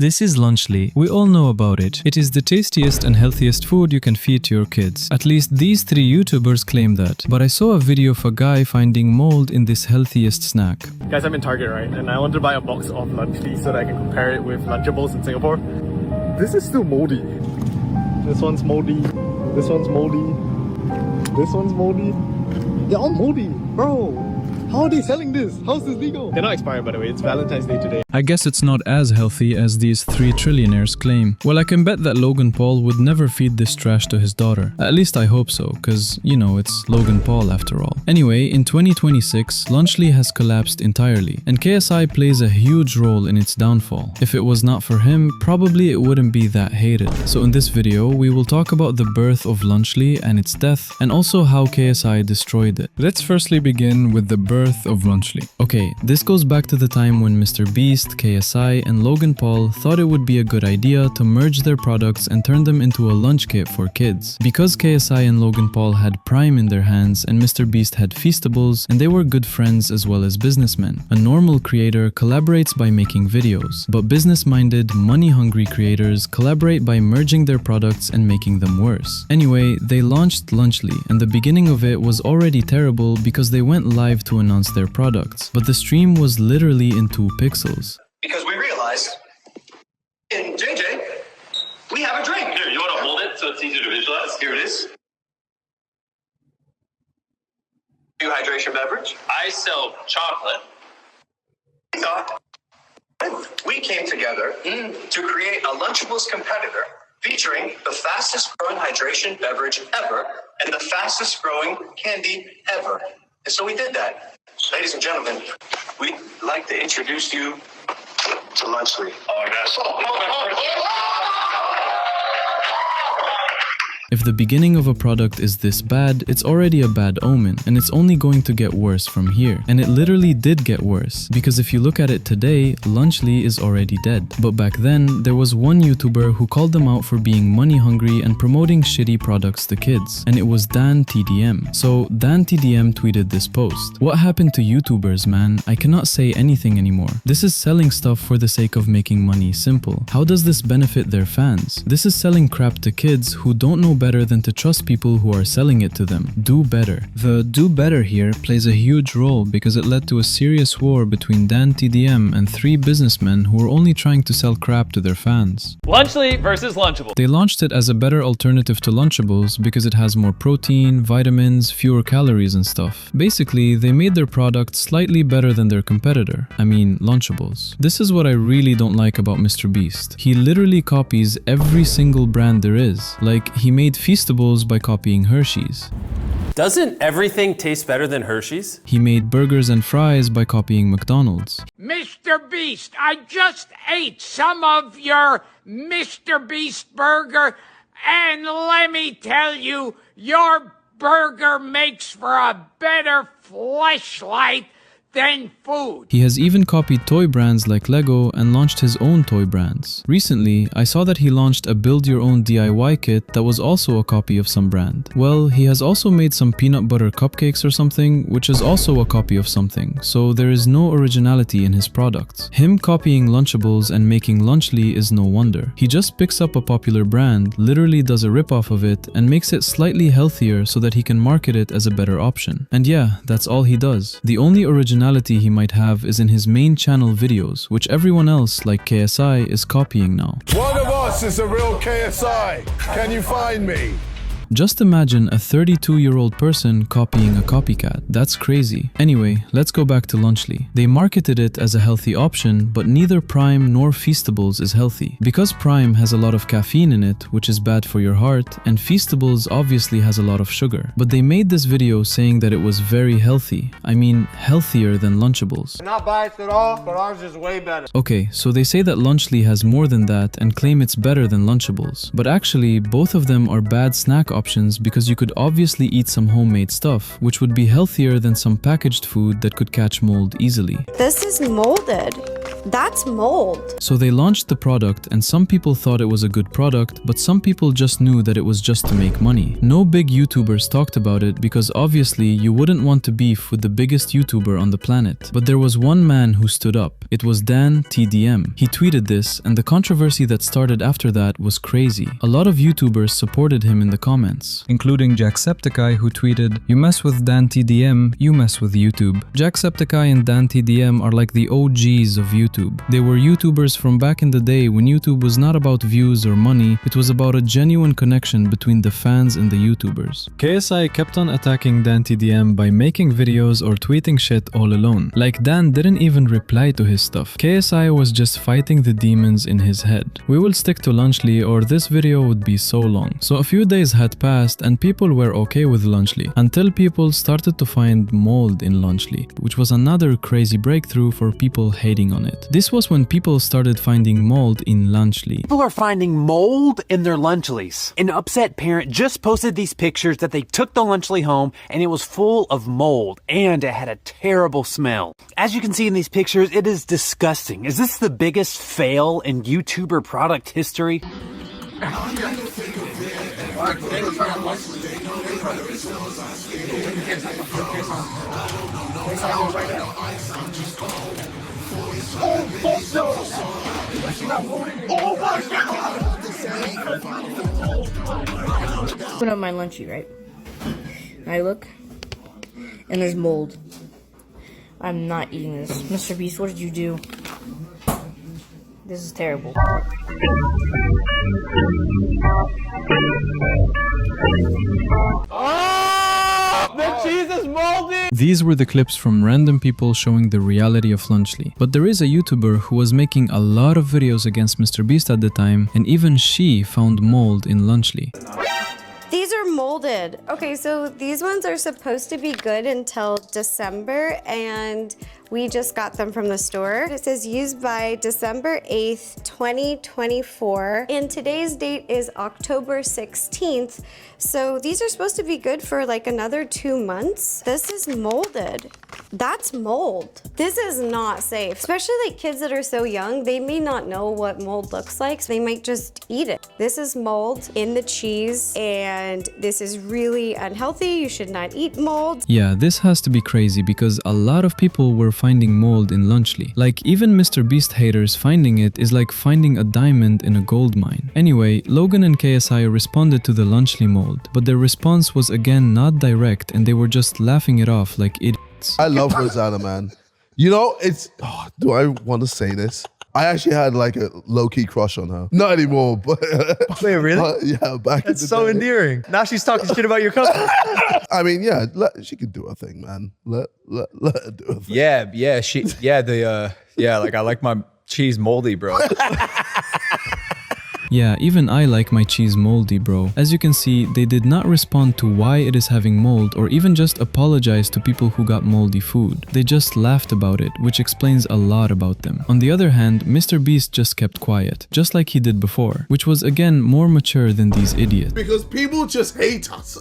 This is Lunchly. We all know about it. It is the tastiest and healthiest food you can feed to your kids. At least these 3 YouTubers claim that. But I saw a video of a guy finding mold in this healthiest snack. Guys, I'm in Target, right? And I wanted to buy a box of Lunchly so that I can compare it with Lunchables in Singapore. This is still moldy. This one's moldy. This one's moldy. This one's moldy. They're all moldy, bro. How are they selling this? How's this legal? They're not expired, by the way. It's Valentine's Day today. I guess it's not as healthy as these 3 trillionaires claim. Well, I can bet that Logan Paul would never feed this trash to his daughter. At least I hope so, cause, you know, it's Logan Paul after all. Anyway, in 2026, Lunchly has collapsed entirely, and KSI plays a huge role in its downfall. If it was not for him, probably it wouldn't be that hated. So in this video, we will talk about the birth of Lunchly and its death, and also how KSI destroyed it. Let's firstly begin with the birth of Lunchly. Okay, this goes back to the time when Mr. Beast, KSI, and Logan Paul thought it would be a good idea to merge their products and turn them into a lunch kit for kids. Because KSI and Logan Paul had Prime in their hands and Mr. Beast had Feastables, and they were good friends as well as businessmen. A normal creator collaborates by making videos, but business-minded, money-hungry creators collaborate by merging their products and making them worse. Anyway, they launched Lunchly, and the beginning of it was already terrible because they went live to announce their products, but the stream was literally in 2 pixels. Because we realized in JJ, we have a drink. Here, you want to hold it so it's easier to visualize? Here it is. New hydration beverage. I sell chocolate. We thought we came together to create a Lunchables competitor featuring the fastest growing hydration beverage ever and the fastest growing candy ever. And so we did that. Ladies and gentlemen, we'd like to introduce you to Lunchly. Oh, that's If the beginning of a product is this bad, it's already a bad omen, and it's only going to get worse from here. And it literally did get worse, because if you look at it today, Lunchly is already dead. But back then, there was one YouTuber who called them out for being money hungry and promoting shitty products to kids, and it was Dan TDM. So Dan TDM tweeted this post. What happened to YouTubers, man? I cannot say anything anymore. This is selling stuff for the sake of making money simple. How does this benefit their fans? This is selling crap to kids who don't know better than to trust people who are selling it to them. Do better. The do better here plays a huge role because it led to a serious war between Dan TDM and 3 businessmen who were only trying to sell crap to their fans. Lunchly versus Lunchables. They launched it as a better alternative to Lunchables because it has more protein, vitamins, fewer calories and stuff. Basically, they made their product slightly better than their competitor. I mean, Lunchables. This is what I really don't like about Mr. Beast. He literally copies every single brand there is. Like, he made Feastables by copying Hershey's. Doesn't everything taste better than Hershey's? He made burgers and fries by copying McDonald's. Mr. Beast, I just ate some of your Mr. Beast burger, and let me tell you, your burger makes for a better fleshlight than food. He has even copied toy brands like Lego and launched his own toy brands. Recently, I saw that he launched a build-your-own DIY kit that was also a copy of some brand. Well, he has also made some peanut butter cupcakes or something, which is also a copy of something, so there is no originality in his products. Him copying Lunchables and making Lunchly is no wonder. He just picks up a popular brand, literally does a ripoff of it, and makes it slightly healthier so that he can market it as a better option. And yeah, that's all he does. The only originality he might have is in his main channel videos, which everyone else, like KSI, is copying now. One of us is a real KSI. Can you find me? Just imagine a 32-year-old person copying a copycat. That's crazy. Anyway, let's go back to Lunchly. They marketed it as a healthy option, but neither Prime nor Feastables is healthy. Because Prime has a lot of caffeine in it, which is bad for your heart, and Feastables obviously has a lot of sugar. But they made this video saying that it was very healthy. I mean, healthier than Lunchables. Not biased at all, but ours is way better. Okay, so they say that Lunchly has more than that and claim it's better than Lunchables. But actually, both of them are bad snack options because you could obviously eat some homemade stuff, which would be healthier than some packaged food that could catch mold easily. This is molded. That's mold. So they launched the product, and some people thought it was a good product, but some people just knew that it was just to make money. No big YouTubers talked about it because obviously you wouldn't want to beef with the biggest YouTuber on the planet. But there was one man who stood up. It was Dan TDM. He tweeted this, and the controversy that started after that was crazy. A lot of YouTubers supported him in the comments, including Jacksepticeye, who tweeted, "You mess with Dan TDM, you mess with YouTube." Jacksepticeye and Dan TDM are like the OGs of YouTube. They were YouTubers from back in the day when YouTube was not about views or money, it was about a genuine connection between the fans and the YouTubers. KSI kept on attacking Dan TDM by making videos or tweeting shit all alone. Like Dan didn't even reply to his stuff. KSI was just fighting the demons in his head. We will stick to Lunchly or this video would be so long. So a few days had passed and people were okay with Lunchly until people started to find mold in Lunchly, which was another crazy breakthrough for people hating on it. This was when people started finding mold in Lunchly. People are finding mold in their Lunchlies. An upset parent just posted these pictures that they took the Lunchly home and it was full of mold and it had a terrible smell. As you can see in these pictures, it is disgusting. Is this the biggest fail in YouTuber product history? Open up my Lunchly, right? I look, and there's mold. I'm not eating this. Mr. Beast, what did you do? This is terrible. The cheese is moldy! These were the clips from random people showing the reality of Lunchly. But there is a YouTuber who was making a lot of videos against Mr. Beast at the time, and even she found mold in Lunchly. These are molded. Okay, so these ones are supposed to be good until December, and we just got them from the store. It says used by December 8th, 2024, and today's date is October 16th. So these are supposed to be good for like another 2 months. This is molded. That's mold. This is not safe, especially like kids that are so young. They may not know what mold looks like, so they might just eat it. This is mold in the cheese, and this is really unhealthy. You should not eat mold. Yeah, this has to be crazy because a lot of people were finding mold in Lunchly. Like even Mr. Beast haters finding it is like finding a diamond in a gold mine. Anyway, Logan and KSI responded to the Lunchly mold, but their response was again not direct and they were just laughing it off like idiots. I love Rosanna, man. You know, it's... Oh, do I want to say this? I actually had like a low-key crush on her. Not anymore, but... Wait, really? Yeah, back in the That's so day. endearing. Now she's talking shit about your cousin. I mean, yeah, she can do her thing, man. Let her do her thing. Yeah, like I like my cheese moldy, bro. Yeah, even I like my cheese moldy, bro. As you can see, they did not respond to why it is having mold or even just apologize to people who got moldy food. They just laughed about it, which explains a lot about them. On the other hand, Mr. Beast just kept quiet, just like he did before, which was again more mature than these idiots. Because people just hate us.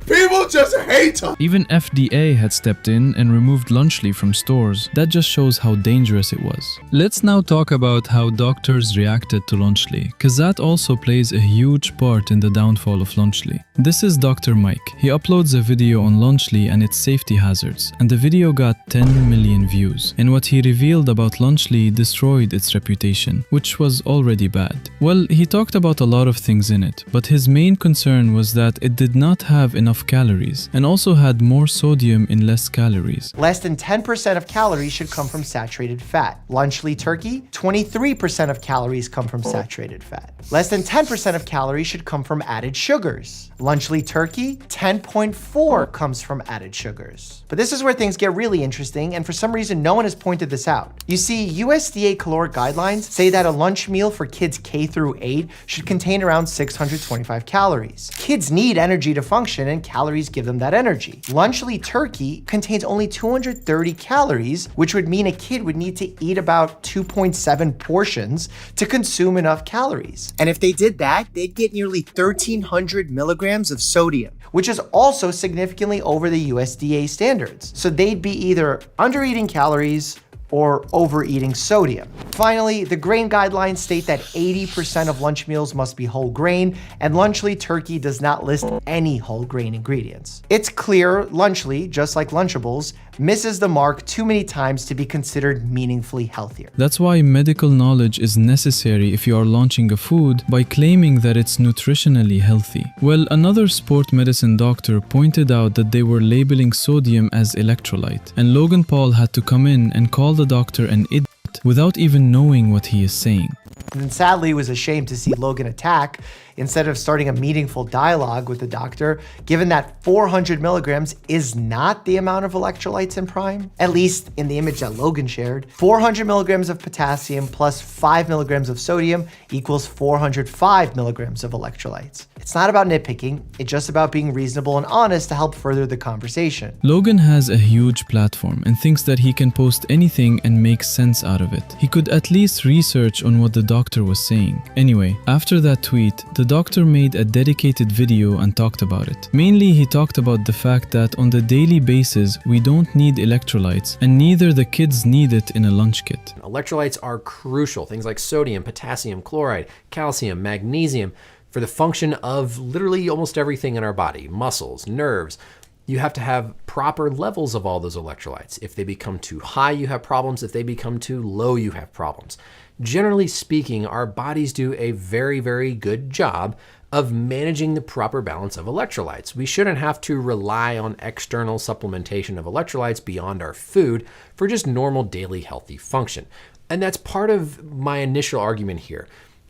People just hate us. Even FDA had stepped in and removed Lunchly from stores. That just shows how dangerous it was. Let's now talk about how doctors reacted to Lunchly, cause that also plays a huge part in the downfall of Lunchly. This is Dr. Mike. He uploads a video on Lunchly and its safety hazards, and the video got 10 million views. And what he revealed about Lunchly destroyed its reputation, which was already bad. Well, he talked about a lot of things in it, but his main concern was that it did not have enough calories and also had more sodium in less calories. Less than 10% of calories should come from saturated fat. Lunchly turkey, 23% of calories come from saturated fat. Less than 10% of calories should come from added sugars. Lunchly turkey, 10.4 comes from added sugars. But this is where things get really interesting, and for some reason no one has pointed this out. You see, USDA caloric guidelines say that a lunch meal for kids K through 8 should contain around 625 calories. Kids need energy to function, and calories give them that energy. Lunchly turkey contains only 230 calories, which would mean a kid would need to eat about 2.7 portions to consume enough calories. And if they did that, they'd get nearly 1,300 milligrams of sodium, which is also significantly over the USDA standards. So they'd be either under eating calories or overeating sodium. Finally, the grain guidelines state that 80% of lunch meals must be whole grain, and Lunchly Turkey does not list any whole grain ingredients. It's clear Lunchly, just like Lunchables, misses the mark too many times to be considered meaningfully healthier. That's why medical knowledge is necessary if you are launching a food by claiming that it's nutritionally healthy. Well, another sport medicine doctor pointed out that they were labeling sodium as electrolyte, and Logan Paul had to come in and call the doctor an idiot without even knowing what he is saying. And sadly, was ashamed to see Logan attack instead of starting a meaningful dialogue with the doctor, given that 400 milligrams is not the amount of electrolytes in Prime, at least in the image that Logan shared. 400 milligrams of potassium plus 5 milligrams of sodium equals 405 milligrams of electrolytes. It's not about nitpicking, it's just about being reasonable and honest to help further the conversation. Logan has a huge platform and thinks that he can post anything and make sense out of it. He could at least research on what the doctor was saying. Anyway, after that tweet, the doctor made a dedicated video and talked about it. Mainly, he talked about the fact that on the daily basis, we don't need electrolytes, and neither the kids need it in a lunch kit. Electrolytes are crucial. Things like sodium, potassium, chloride, calcium, magnesium, for the function of literally almost everything in our body, muscles, nerves. You have to have proper levels of all those electrolytes. If they become too high, you have problems. If they become too low, you have problems. Generally speaking, our bodies do a very, very good job of managing the proper balance of electrolytes. We shouldn't have to rely on external supplementation of electrolytes beyond our food for just normal daily healthy function. And that's part of my initial argument here.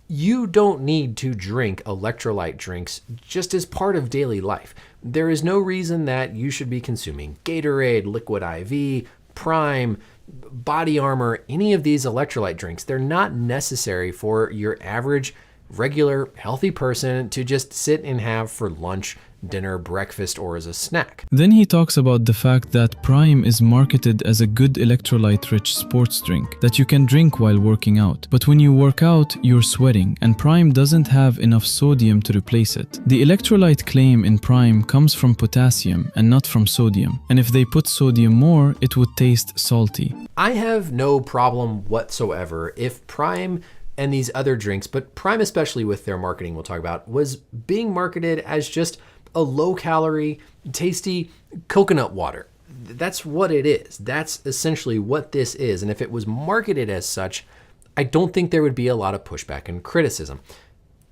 You don't need to drink electrolyte drinks just as part of daily life. There is no reason that you should be consuming Gatorade, Liquid IV, Prime, Body Armor, any of these electrolyte drinks. They're not necessary for your average, regular, healthy person to just sit and have for lunch, dinner, breakfast, or as a snack. Then he talks about the fact that Prime is marketed as a good electrolyte-rich sports drink that you can drink while working out. But when you work out, you're sweating, and Prime doesn't have enough sodium to replace it. The electrolyte claim in Prime comes from potassium and not from sodium. And if they put sodium more, it would taste salty. I have no problem whatsoever if Prime and these other drinks, but Prime especially with their marketing we'll talk about, was being marketed as just a low-calorie, tasty coconut water. That's what it is. That's essentially what this is. And if it was marketed as such, I don't think there would be a lot of pushback and criticism.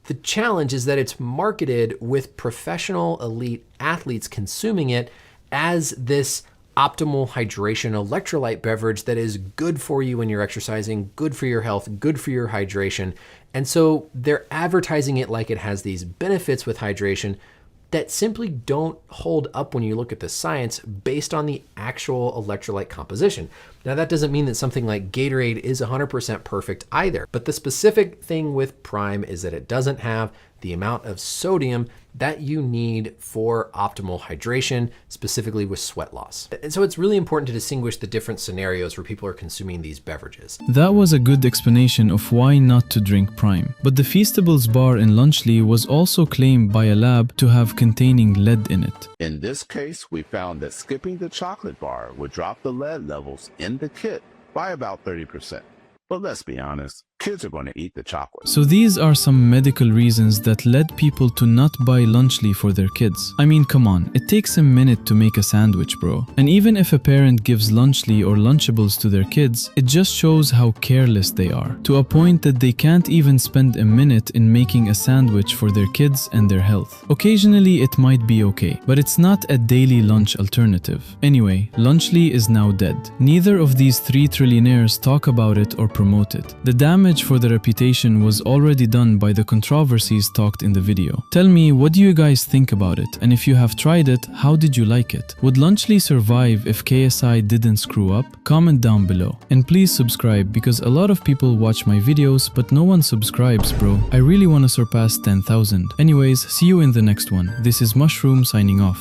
The challenge is that it's marketed with professional elite athletes consuming it as this optimal hydration electrolyte beverage that is good for you when you're exercising, good for your health, good for your hydration. And so they're advertising it like it has these benefits with hydration that simply don't hold up when you look at the science based on the actual electrolyte composition. Now, that doesn't mean that something like Gatorade is 100% perfect either, but the specific thing with Prime is that it doesn't have the amount of sodium that you need for optimal hydration, specifically with sweat loss. And so it's really important to distinguish the different scenarios where people are consuming these beverages. That was a good explanation of why not to drink Prime. But the Feastables bar in Lunchly was also claimed by a lab to have containing lead in it. In this case, we found that skipping the chocolate bar would drop the lead levels in the kit by about 30%. But let's be honest, kids are going to eat the chocolate. So these are some medical reasons that led people to not buy Lunchly for their kids. I mean, come on, it takes a minute to make a sandwich, bro. And even if a parent gives Lunchly or Lunchables to their kids, it just shows how careless they are, to a point that they can't even spend a minute in making a sandwich for their kids and their health. Occasionally it might be okay, but it's not a daily lunch alternative. Anyway, Lunchly is now dead. Neither of these three trillionaires talk about it or promote it. The damage for the reputation was already done by the controversies talked in the video. Tell me, what do you guys think about it? And if you have tried it, how did you like it? Would Lunchly survive if KSI didn't screw up? Comment down below. And please subscribe, because a lot of people watch my videos but no one subscribes, bro. I really want to surpass 10,000. Anyways, see you in the next one. This is Mushroom signing off.